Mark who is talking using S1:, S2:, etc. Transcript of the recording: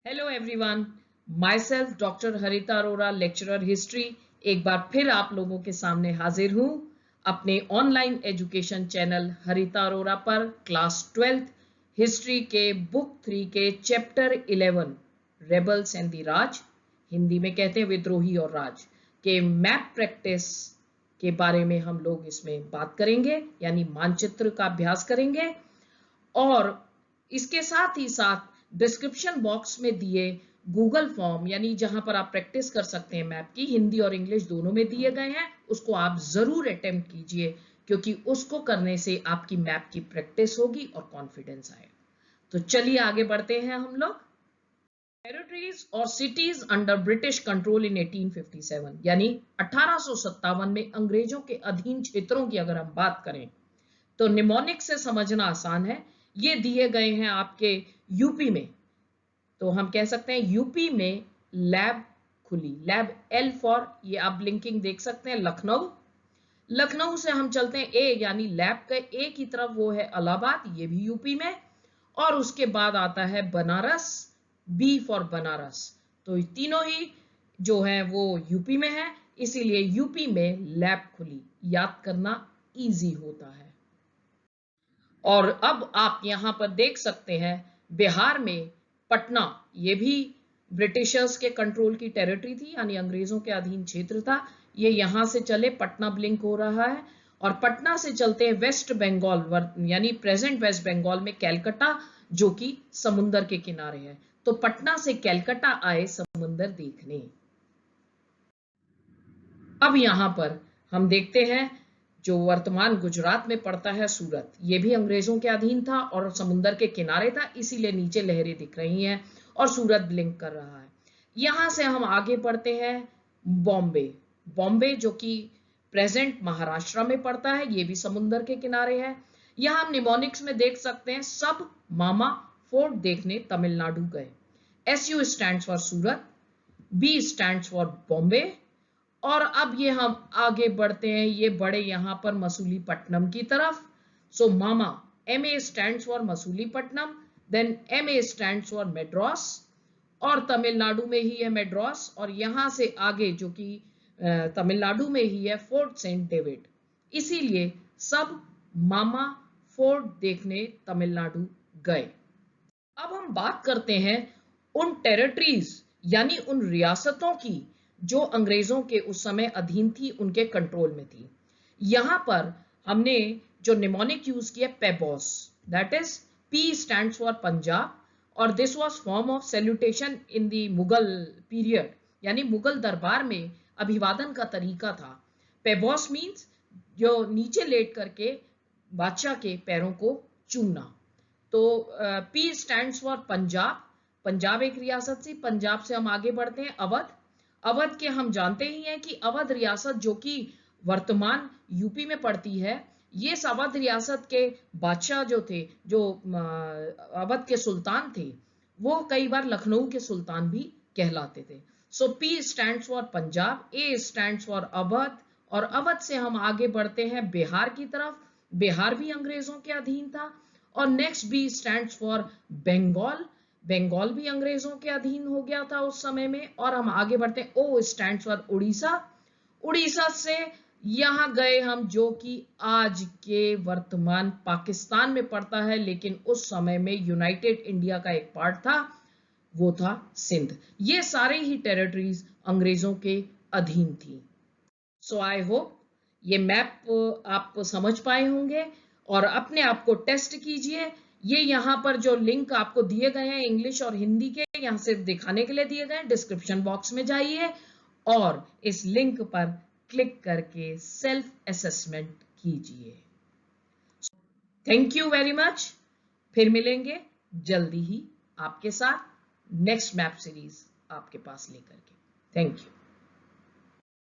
S1: Hello everyone, myself doctor Harita Arora, lecturer history, एक बार फिर आप लोगों के सामने हाजिर हूँ अपने ऑनलाइन एजुकेशन चैनल हरिता अरोरा पर क्लास 12th हिस्ट्री के बुक 3 के चैप्टर 11 रेबल्स एंड द राज, हिंदी में कहते हैं विद्रोही और राज, के मैप प्रैक्टिस के बारे में हम लोग इसमें बात करेंगे, यानी मानचित्र का अभ्यास करेंगे। और इसके साथ ही साथ डिस्क्रिप्शन बॉक्स में दिए गूगल फॉर्म, यानी जहां पर आप प्रैक्टिस कर सकते हैं मैप की, हिंदी और इंग्लिश दोनों में दिए गए हैं, उसको आप जरूर अटेम्प्ट कीजिए, क्योंकि उसको करने से आपकी मैप की प्रैक्टिस होगी और कॉन्फिडेंस आएगा। तो चलिए आगे बढ़ते हैं हम लोग। टेरिटरीज और सिटीज अंडर ब्रिटिश कंट्रोल इन 1857, यानी 1857 में अंग्रेजों के अधीन क्षेत्रों की अगर हम बात करें तो निमोनिक से समझना आसान है। ये दिए गए हैं आपके यूपी में, तो हम कह सकते हैं यूपी में लैब खुली, लैब एल फॉर, ये आप लिंकिंग देख सकते हैं, लखनऊ। लखनऊ से हम चलते हैं ए, यानी लैब का ए की तरफ, वो है इलाहाबाद, ये भी यूपी में। और उसके बाद आता है बनारस, बी फॉर बनारस, तो तीनों ही जो है वो यूपी में है, इसीलिए यूपी में लैब खुली, याद करना इजी होता है। और अब आप यहां पर देख सकते हैं बिहार में पटना, ये भी ब्रिटिशर्स के कंट्रोल की टेरिटरी थी, यानी अंग्रेजों के अधीन क्षेत्र था। ये यहां से चले, पटना ब्लिंक हो रहा है, और पटना से चलते हैं वेस्ट बंगाल, यानी प्रेजेंट वेस्ट बंगाल में कैलकाटा, जो कि समुंदर के किनारे है। तो पटना से कैलकाटा आए समुंदर देखने। अब यहां पर हम देखते हैं जो वर्तमान गुजरात में पड़ता है सूरत, ये भी अंग्रेजों के अधीन था और समुंदर के किनारे था, इसीलिए नीचे लहरें दिख रही हैं और सूरत ब्लिंक कर रहा है। यहां से हम आगे बढ़ते हैं बॉम्बे। बॉम्बे जो कि प्रेजेंट महाराष्ट्र में पड़ता है, ये भी समुंदर के किनारे है। यहां हम निमोनिक्स में देख सकते हैं सब मामा फोर्ट देखने तमिलनाडु गए। SU stands for Surat, B stands for Bombay. और अब ये हम आगे बढ़ते हैं, ये बड़े यहां पर मसूलीपट्टनम की तरफ। सो मामा, MA stands for Masulipatnam, then MA stands for Madras, और तमिलनाडु में ही है मेड्रास, और यहां से आगे जो कि तमिलनाडु में ही है फोर्ट सेंट डेविड, इसीलिए सब मामा फोर्ट देखने तमिलनाडु गए। अब हम बात करते हैं उन टेरिटरीज, यानी उन रियासतों की जो अंग्रेजों के उस समय अधीन थी, उनके कंट्रोल में थी। यहां पर हमने जो निमोनिक यूज किया पेबॉस, that is P stands for Punjab, और this was form of salutation in the Mughal period, यानी मुगल दरबार में अभिवादन का तरीका था। पेबॉस मींस जो नीचे लेट करके बादशाह के पैरों को चूमना। तो P stands for Punjab, Punjab एक रियासत थी। पंजाब से हम आगे बढ़ते हैं अवध। अवध के हम जानते ही हैं कि अवध रियासत जो कि वर्तमान यूपी में पड़ती है, ये अवध रियासत के बादशाह जो थे, जो अवध के सुल्तान थे, वो कई बार लखनऊ के सुल्तान भी कहलाते थे। सो P stands for Punjab, A stands for Awadh, और अवध से हम आगे बढ़ते हैं बिहार की तरफ। बिहार भी अंग्रेजों के अधीन था। और next B stands for Bengal, Bengal भी अंग्रेजों के अधीन हो गया था उस समय में। और हम आगे बढ़ते हैं O stands for Orissa. Orissa से यहां गए हम, जो कि आज के वर्तमान पाकिस्तान में पड़ता है, लेकिन उस समय में यूनाइटेड इंडिया का एक पार्ट था, वो था सिंध। ये सारे ही टेरिटरीज अंग्रेजों के अधीन थी। सो आई होप ये मैप आप समझ पाए होंगे, और अपने आप को टेस्ट कीजिए। ये यहाँ पर जो लिंक आपको दिए गए हैं इंग्लिश और हिंदी के, यहाँ सिर्फ दिखाने के लिए दिए गए हैं, डिस्क्रिप्शन बॉक्स में जाइए और इस लिंक पर क्लिक करके सेल्फ असेसमेंट कीजिए। Thank you very much. फिर मिलेंगे जल्दी ही आपके साथ नेक्स्ट मैप सीरीज आपके पास लेकर के। Thank you.